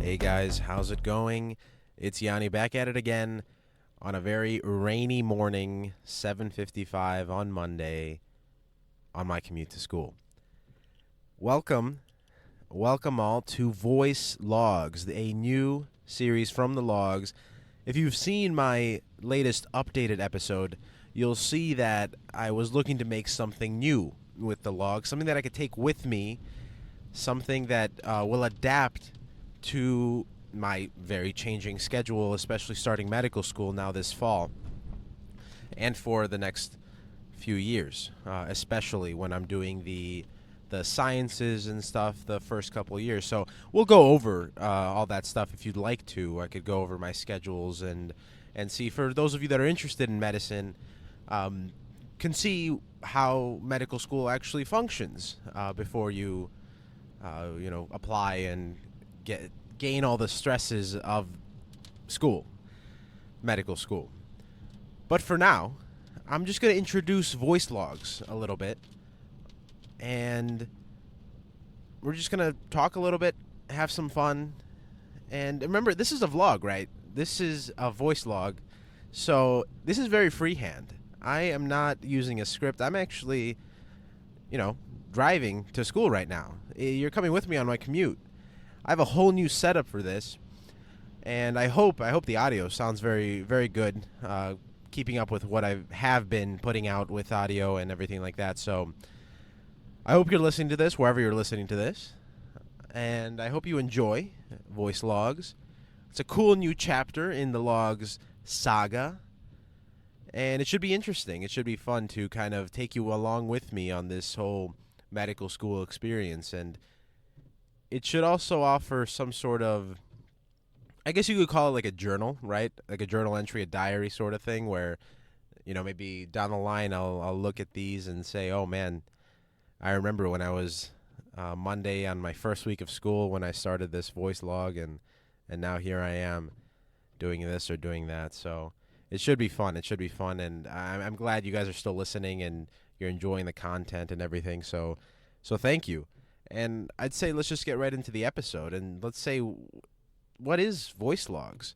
Hey guys, how's it going? It's Yanni back at it again on a very rainy morning, 7:55 on Monday on my commute to school. Welcome all to Voice Logs, a new series from the Logs. If you've seen my latest updated episode, you'll see that I was looking to make something new with the Logs, something that I could take with me, something that will adapt to my very changing schedule, especially starting medical school now this fall and for the next few years, especially when I'm doing the sciences and stuff the first couple of years. So we'll go over all that stuff if you'd like to. I could go over my schedules and see, for those of you that are interested in medicine, can see how medical school actually functions before you apply and gain all the stresses of medical school. But for now, I'm just going to introduce voice logs a little bit, and we're just going to talk a little bit, have some fun. And remember, this is a vlog, right? This is a voice log, so this is very freehand. I am not using a script. I'm actually, driving to school right now. You're coming with me on my commute. I have a whole new setup for this, and I hope the audio sounds very, very good, keeping up with what I have been putting out with audio and everything like that. So I hope you're listening to this wherever you're listening to this, and I hope you enjoy Voice Logs. It's a cool new chapter in the Logs saga, and it should be interesting. It should be fun to kind of take you along with me on this whole medical school experience, and it should also offer some sort of, I guess you could call it like a journal, right? Like a journal entry, a diary sort of thing where, maybe down the line I'll look at these and say, oh man, I remember when I was Monday on my first week of school when I started this voice log, and now here I am doing this or doing that. So it should be fun. It should be fun, and I'm glad you guys are still listening and you're enjoying the content and everything. So thank you. And I'd say let's just get right into the episode, and let's say, what is voice logs?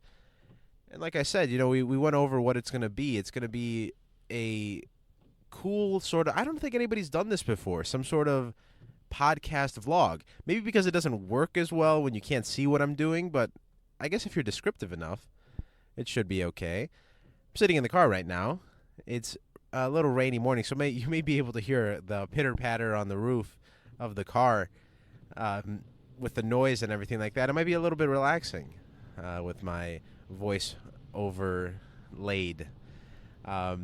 And like I said, we went over what it's going to be. It's going to be a cool sort of, I don't think anybody's done this before, some sort of podcast vlog. Maybe because it doesn't work as well when you can't see what I'm doing, but I guess if you're descriptive enough, it should be okay. I'm sitting in the car right now. It's a little rainy morning, so you may be able to hear the pitter-patter on the roof of the car with the noise and everything like that. It might be a little bit relaxing with my voice overlaid. So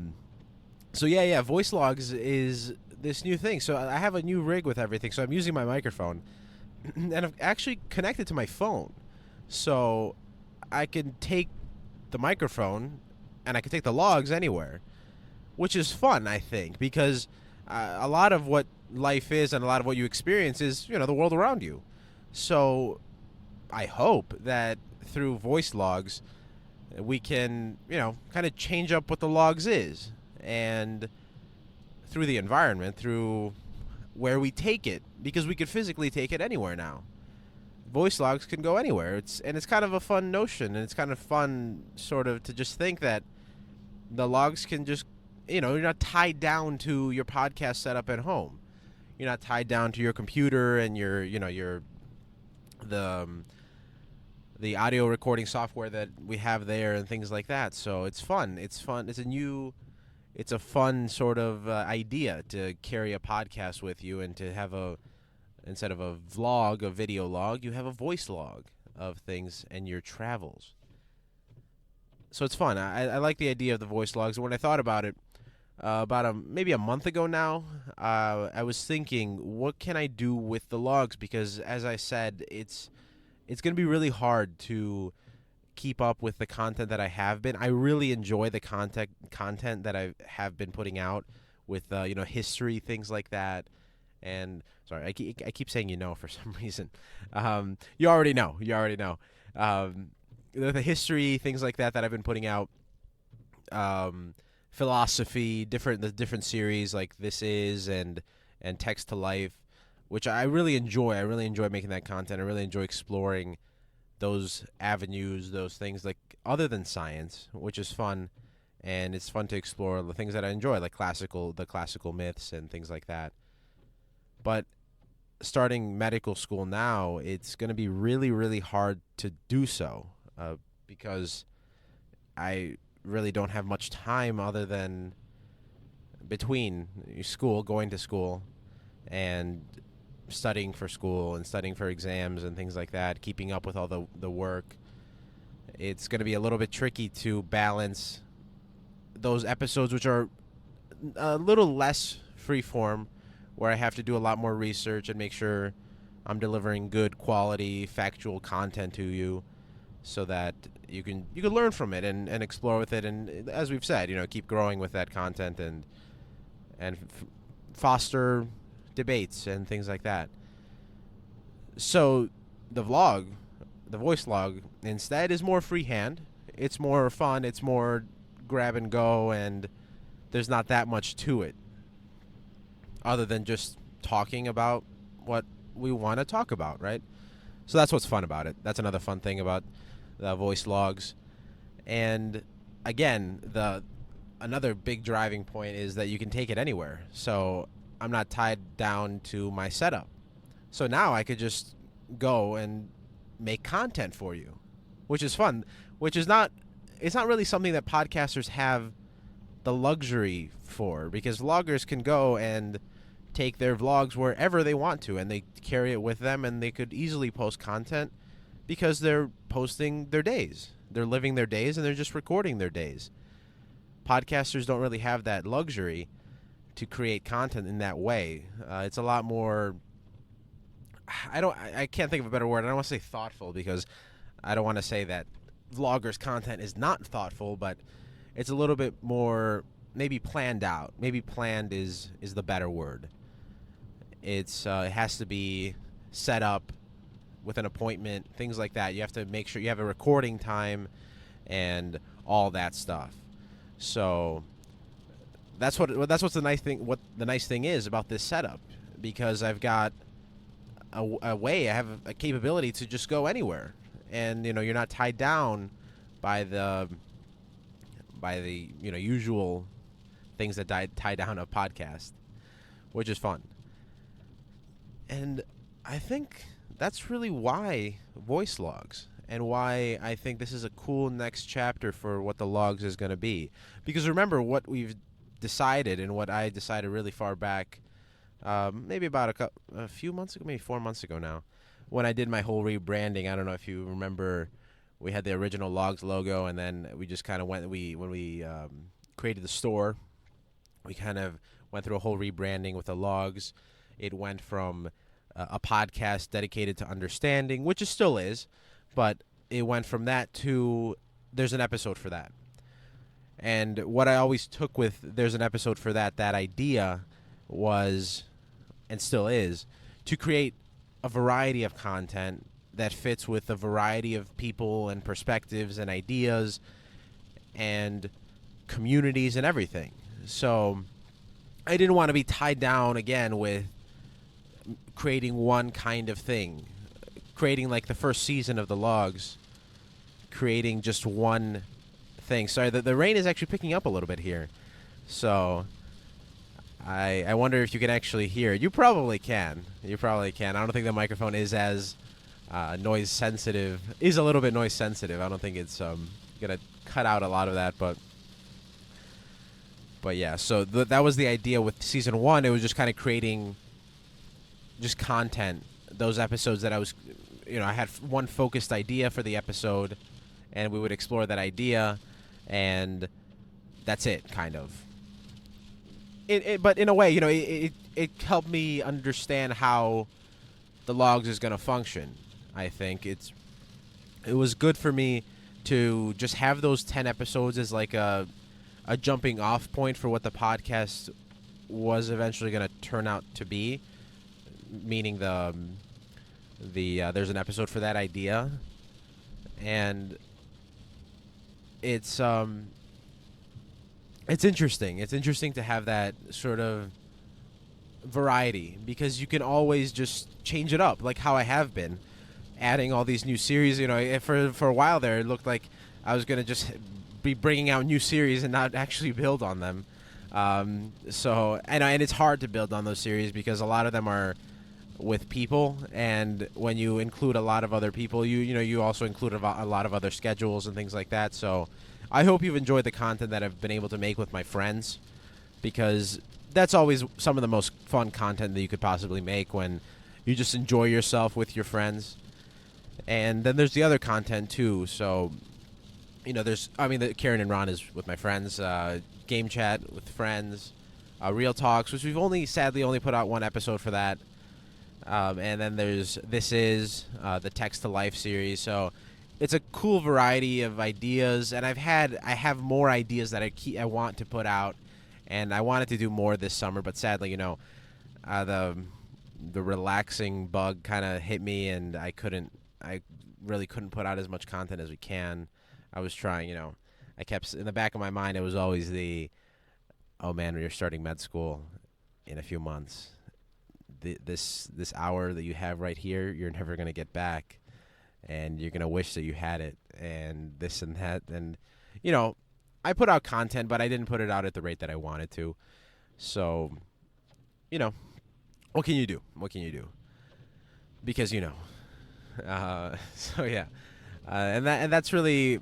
voice logs is this new thing. So I have a new rig with everything. So I'm using my microphone, and I've actually connected to my phone. So I can take the microphone and I can take the logs anywhere, which is fun, I think, because a lot of what life is and a lot of what you experience is, the world around you. So I hope that through voice logs, we can, kind of change up what the logs is, and through the environment, through where we take it, because we could physically take it anywhere now. Voice logs can go anywhere. It's kind of a fun notion, and it's kind of fun sort of to just think that the logs can just, you're not tied down to your podcast setup at home. You're not tied down to your computer and the audio recording software that we have there and things like that. So it's fun. It's fun. It's a fun sort of idea to carry a podcast with you and to have instead of a vlog, a video log, you have a voice log of things and your travels. So it's fun. I like the idea of the voice logs. And when I thought about it, maybe a month ago now, I was thinking, what can I do with the logs? Because as I said, it's going to be really hard to keep up with the content that I have been. I really enjoy the content that I have been putting out with history, things like that. And sorry, I keep saying for some reason. You already know. The history, things like that I've been putting out. Philosophy, the different series like This Is and Text to Life, which I really enjoy. I really enjoy making that content. I really enjoy exploring those avenues, those things like other than science, which is fun, and it's fun to explore the things that I enjoy, like the classical myths and things like that. But starting medical school now, it's going to be really, really hard to do so because I really don't have much time other than between going to school, and studying for school and studying for exams and things like that, keeping up with all the work. It's going to be a little bit tricky to balance those episodes, which are a little less free form, where I have to do a lot more research and make sure I'm delivering good quality factual content to you, so that you can learn from it and explore with it, and as we've said, keep growing with that content and foster debates and things like that. So the voice log, instead, is more freehand. It's more fun. It's more grab and go, and there's not that much to it other than just talking about what we want to talk about, right? So that's what's fun about it. That's another fun thing about the voice logs. And again, another big driving point is that you can take it anywhere. So I'm not tied down to my setup. So now I could just go and make content for you, which is fun, it's not really something that podcasters have the luxury for, because vloggers can go and take their vlogs wherever they want to, and they carry it with them, and they could easily post content because they're posting their days. They're living their days, and they're just recording their days. Podcasters don't really have that luxury to create content in that way. It's a lot more, I can't think of a better word. I don't want to say thoughtful, because I don't want to say that vloggers' content is not thoughtful, but it's a little bit more maybe planned out. Maybe planned is the better word. It has to be set up with an appointment, things like that. You have to make sure you have a recording time and all that stuff. So that's what's the nice thing. What the nice thing is about this setup, because I've got a way. I have a capability to just go anywhere, and you're not tied down by the usual things that tie down a podcast, which is fun. And I think that's really why voice logs, and why I think this is a cool next chapter for what the logs is going to be. Because remember what we've decided, and what I decided really far back, maybe about a few months ago, maybe 4 months ago now, when I did my whole rebranding. I don't know if you remember, we had the original Logues logo, and then we just kind of when we created the store, we kind of went through a whole rebranding with the Logues. It went from a podcast dedicated to understanding, which it still is, but it went from that to there's an episode for that. And what I always took with there's an episode for that idea was, and still is, to create a variety of content that fits with a variety of people and perspectives and ideas and communities and everything. So I didn't want to be tied down again with creating one kind of thing, creating like the first season of the Logues, creating just one thing. Sorry, the rain is actually picking up a little bit here, so I wonder if you can actually hear it. You probably can. I don't think the microphone is as noise sensitive. Is a little bit noise sensitive. I don't think it's gonna cut out a lot of that, but yeah. So that was the idea with season 1. It was just kind of creating just content. Those episodes that I was, I had one focused idea for the episode, and we would explore that idea, and that's it, kind of. But in a way, it helped me understand how the Logues is going to function. I think it was good for me to just have those 10 episodes as like a jumping off point for what the podcast was eventually going to turn out to be, meaning the there's an episode for that idea, and it's interesting. It's interesting to have that sort of variety, because you can always just change it up, like how I have been. adding all these new series. For a while there, it looked like I was going to just be bringing out new series and not actually build on them. And it's hard to build on those series because a lot of them are with people, and when you include a lot of other people, you also include a lot of other schedules and things like that. So I hope you've enjoyed the content that I've been able to make with my friends, because that's always some of the most fun content that you could possibly make, when you just enjoy yourself with your friends. And then there's the other content too. So the Karen and Ron is with my friends, game chat with friends, real talks, which we've sadly only put out one episode for that. And then there's the Text to Life series. So it's a cool variety of ideas, and I have more ideas that I want to put out, and I wanted to do more this summer, but sadly, the relaxing bug kind of hit me, and I really couldn't put out as much content as we can. I was trying, I kept in the back of my mind, it was always oh man, you're starting med school in a few months. This hour that you have right here, you're never going to get back, and you're going to wish that you had it, and this and that. And I put out content, but I didn't put it out at the rate that I wanted to. So what can you do because so yeah, and that's really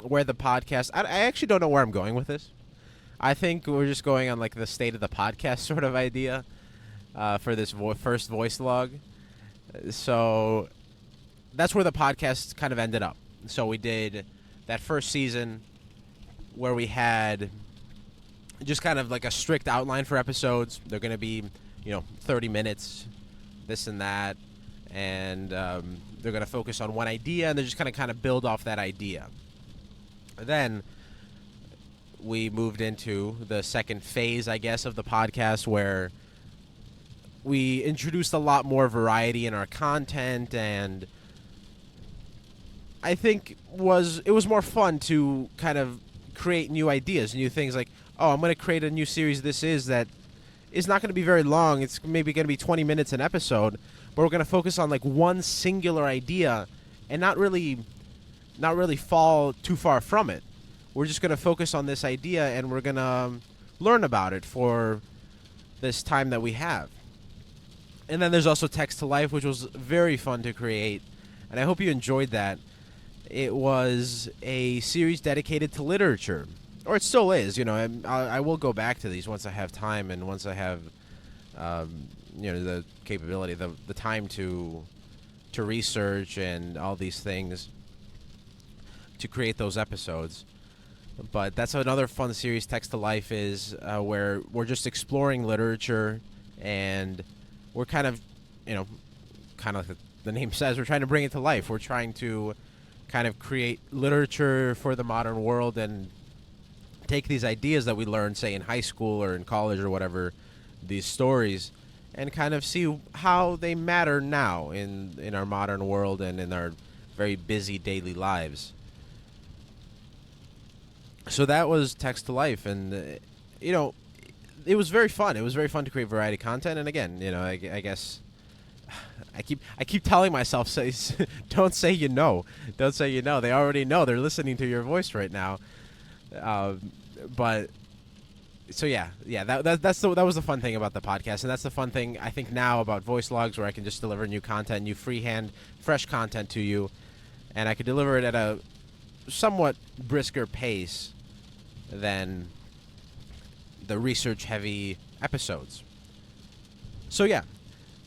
where the podcast, I actually don't know where I'm going with this. I think we're just going on like the state of the podcast sort of idea for this first voice log. So that's where the podcast kind of ended up. So we did that first season where we had just kind of like a strict outline for episodes. They're going to be, 30 minutes, this and that, and they're going to focus on one idea, and they're just going to kind of build off that idea. Then we moved into the second phase, I guess, of the podcast, where we introduced a lot more variety in our content, and I think it was more fun to kind of create new ideas, new things, like, I'm going to create a new series that is not going to be very long. It's maybe going to be 20 minutes an episode, but we're going to focus on like one singular idea and not really fall too far from it. We're just going to focus on this idea, and we're going to learn about it for this time that we have. And then there's also Text to Life, which was very fun to create, and I hope you enjoyed that. It was a series dedicated to literature, or it still is. I will go back to these once I have time, and once I have, the capability, the time to research and all these things to create those episodes. But that's another fun series. Text to Life is where we're just exploring literature, and we're kind of like the name says, we're trying to bring it to life. We're trying to kind of create literature for the modern world and take these ideas that we learned, say, in high school or in college or whatever, these stories, and kind of see how they matter now in our modern world and in our very busy daily lives. So that was Text to Life, and it was very fun. It was very fun to create variety content, and again, I guess I keep telling myself, don't say don't say They already know. They're listening to your voice right now. But so that was the fun thing about the podcast, and that's the fun thing I think now about voicelogues, where I can just deliver new content, new freehand, fresh content to you, and I could deliver it at a somewhat brisker pace than the research-heavy episodes. So yeah,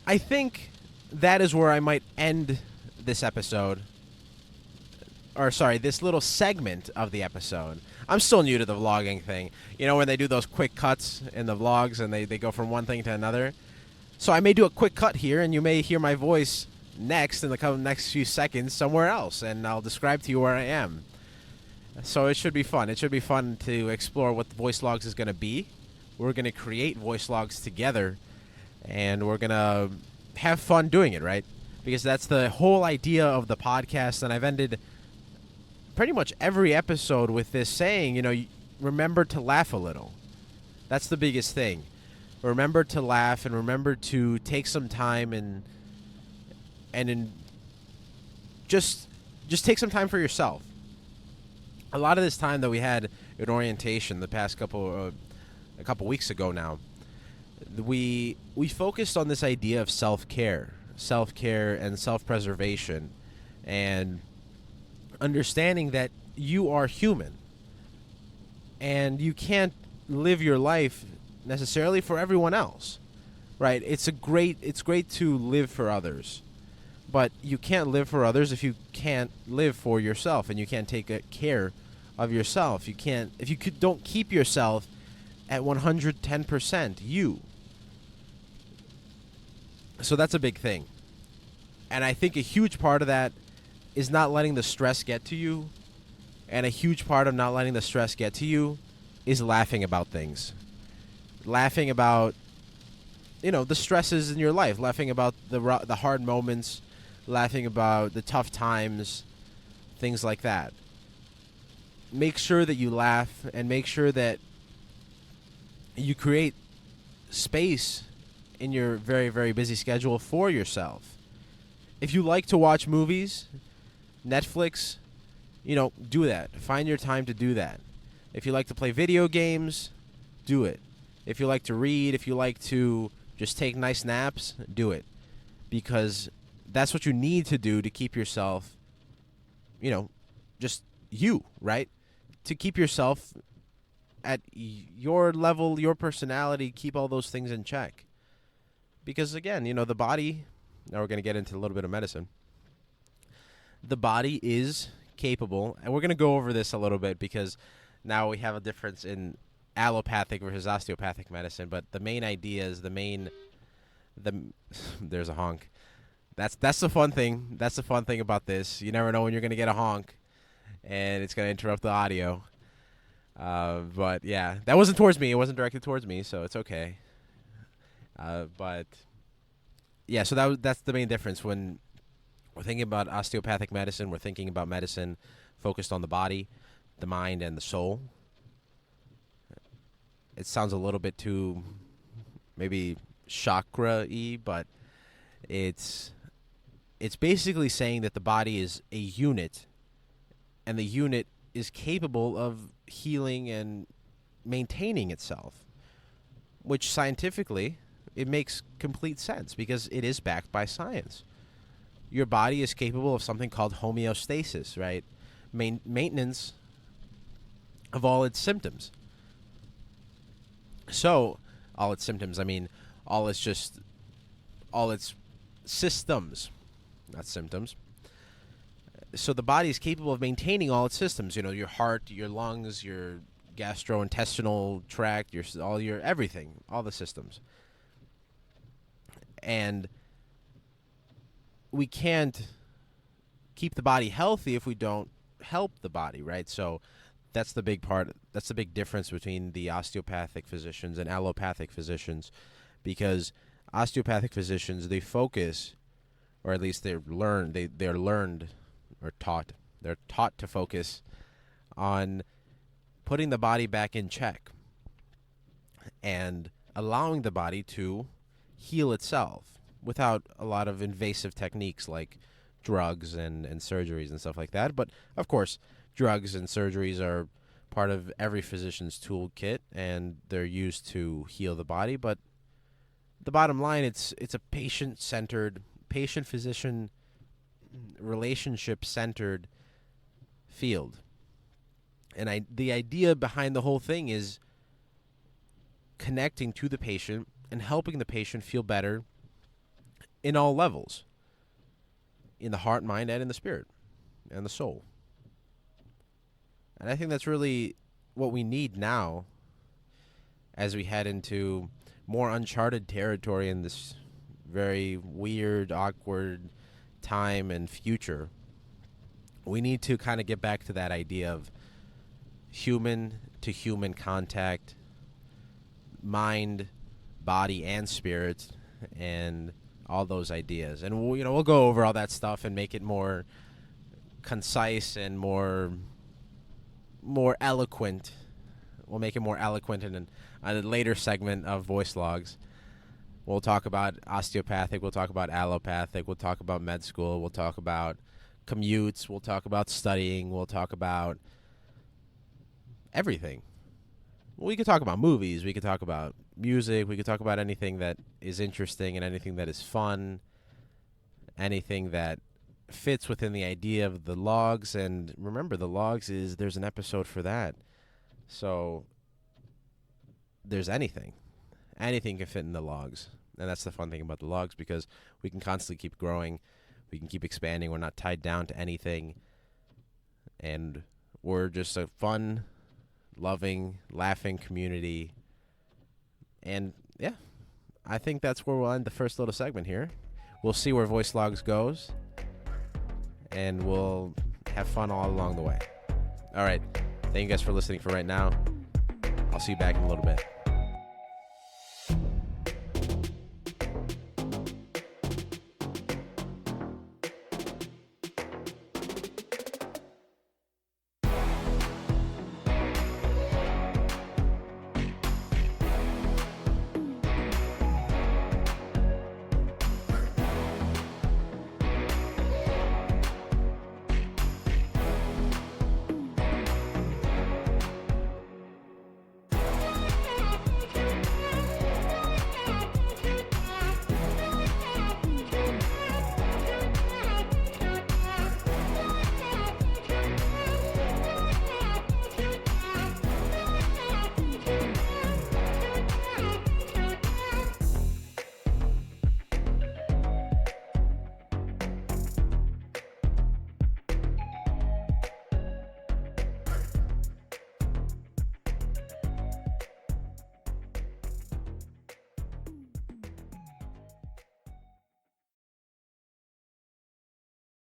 I think that is where I might end this episode. Or sorry, this little segment of the episode. I'm still new to the vlogging thing. When they do those quick cuts in the vlogs and they go from one thing to another. So I may do a quick cut here, and you may hear my voice next in the next few seconds somewhere else, and I'll describe to you where I am. So it should be fun. It should be fun to explore what the voicelogues is going to be. We're going to create voicelogues together, and we're going to have fun doing it, right? Because that's the whole idea of the podcast, and I've ended pretty much every episode with this saying, remember to laugh a little. That's the biggest thing. Remember to laugh, and remember to take some time and just take some time for yourself. A lot of this time that we had in orientation the past a couple weeks ago now, we focused on this idea of self-care and self-preservation, and understanding that you are human and you can't live your life necessarily for everyone else, right? It's great to live for others, but you can't live for others if you can't live for yourself, and you can't take care of yourself. You can't, if you don't keep yourself at 110% you. So that's a big thing. And I think a huge part of that is not letting the stress get to you. And a huge part of not letting the stress get to you is laughing about things. Laughing about, the stresses in your life. Laughing about the hard moments. Laughing about the tough times. Things like that. Make sure that you laugh, and make sure that you create space in your very, very busy schedule for yourself. If you like to watch movies, Netflix, do that. Find your time to do that. If you like to play video games, do it. If you like to read, if you like to just take nice naps, do it. Because that's what you need to do to keep yourself, just you, right? To keep yourself at your level, your personality, keep all those things in check. Because again, the body, now we're going to get into a little bit of medicine. The body is capable, and we're going to go over this a little bit because now we have a difference in allopathic versus osteopathic medicine, but the main idea is there's a honk. That's the fun thing. That's the fun thing about this. You never know when you're going to get a honk, and it's going to interrupt the audio. But yeah, that wasn't towards me. It wasn't directed towards me, so it's okay. But yeah, so that's the main difference. When we're thinking about osteopathic medicine, we're thinking about medicine focused on the body, the mind, and the soul. It sounds a little bit too maybe chakra-y, but it's basically saying that the body is a unit, and the unit is capable of healing and maintaining itself, which scientifically it makes complete sense because it is backed by science. Your body is capable of something called homeostasis, right? Maintenance of all its symptoms. So, all its symptoms, I mean, all its systems, not symptoms. So the body is capable of maintaining all its systems, your heart, your lungs, your gastrointestinal tract, your everything, all the systems. And we can't keep the body healthy if we don't help the body, right? So that's the big part. That's the big difference between the osteopathic physicians and allopathic physicians, because osteopathic physicians, they focus, or at least they're taught to focus on putting the body back in check and allowing the body to heal itself without a lot of invasive techniques like drugs and surgeries and stuff like that. But of course, drugs and surgeries are part of every physician's toolkit, and they're used to heal the body. But the bottom line, it's a patient-centered, patient-physician, relationship-centered field. And the idea behind the whole thing is connecting to the patient and helping the patient feel better in all levels, in the heart, mind, and in the spirit, and the soul. And I think that's really what we need now as we head into more uncharted territory in this very weird, awkward time and future. We need to kind of get back to that idea of human-to-human contact, mind, body, and spirit, and all those ideas. And we'll go over all that stuff and make it more concise and more eloquent. We'll make it more eloquent in a later segment of Voice Logs. We'll talk about osteopathic, we'll talk about allopathic, we'll talk about med school, we'll talk about commutes. We'll talk about studying. We'll talk about everything. We could talk about movies. We could talk about music. We could talk about anything that is interesting and anything that is fun, anything that fits within the idea of the logs. And remember, the logs there's an episode for that. So there's anything. Anything can fit in the logs. And that's the fun thing about the logs, because we can constantly keep growing. We can keep expanding. We're not tied down to anything. And we're just a fun, loving, laughing community. And yeah, I think that's where we'll end the first little segment here. We'll see where Voice Logs goes, and we'll have fun all along the way. All right. Thank you guys for listening for right now. I'll see you back in a little bit.